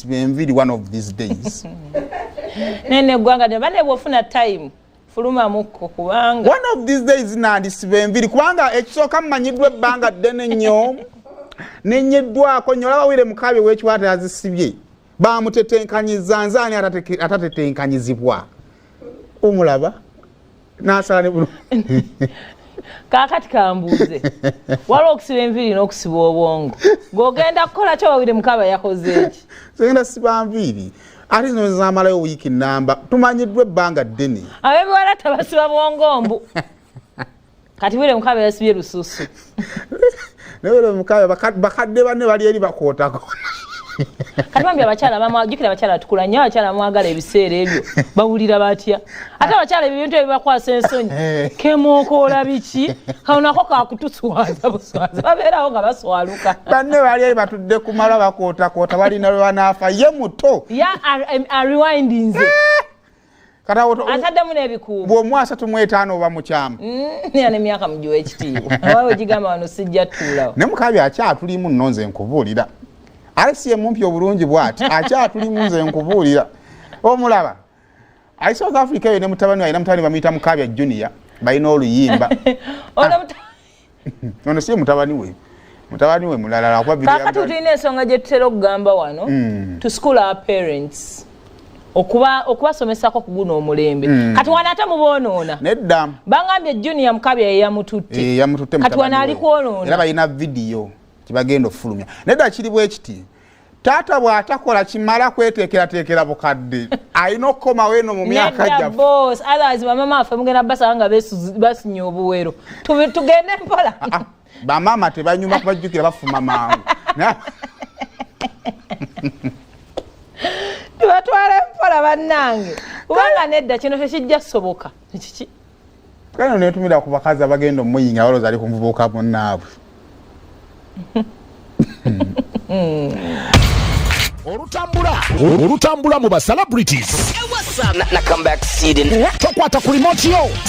enviiri one of these days. Nene gwanga ne bane bwofuna time fuluma mukko kubanga one of these days nandisiba enviiri kubanga ekisooka mmanyiddwa ebbanga ddene nnyo nenyeddwako nyola Willy Mukaabya w'ekiwaata yazisibye bamutetenkanyiza nzaani atatetenkanyizibwa omulaba n'asala ne buno kakati kambuuze waliwo okusiba enviiri n'okusiba obwongo ng'ogenda kukola kyo Willy Mukaabya yakoze eki sogenda siba nviiri ate zino zamalayo wiiki namba tumanyiddwa ebbanga ddene abebiwala tabasiba bwongombu kati Willy Mukaabya yasibye lususu ne Willy Mukaabya bakadde banne bali eri bakootako kati bambi abakyala bamwajjukira abakyala tukula nnyo abakyala mwagala ebiseera ebyo bawulira batya ate abakyala ebintu ebibakwasa ensonyi kemokoola biki kaonako kakutuswaza buswaza babeerawo nga baswaluka banne bali eri batudde kumala bakootakoota balina lwe banaafa ye muto arewindinze ataddemu n'ebikuubo bw'omwasa 35 oba mukyama yana emyaka mugiwa ekitiibwa awawe gigamba wano sijja tuulawo ne Mukaabya akyatulimu nno nze nkubuulira ate si ye mumpi obulungi bw'ati akyatulimu nze nkubuulira omulaba ali South Africa yo ne mutabani alina mutabani bamuyita Mukaabya Junior balina oluyimba ono si ye mutabani we mulala kakati tulina ensonga gye tutera okugamba wano to school our parents okubasomesako ku guno omulembe kati wana ate muboonoona nedda bangambye Junior Mukaabya yeyamututte kati wana ali kwonoona era balina vidiyo kibagenda okufulumya nedda kiri bwe kiti taata bw'atakola kimala kweteekerateekera bukadde alina okukomawo eno mu myaka gyaffe boss otherwise bamama baffe mugenda basanga nga basinya obuwero tugende mpola bamama tebanyuma kubajjukira bafuma mangu tubatwale mpola bannange kubanga nedda kino tekijja kusoboka kiki kano netumira ku bakazi abagenda omuyinga balooza ali ku muvubuka munnaabwe olutambula mu ba celebrities na comeback seeding tokwata ku remote yo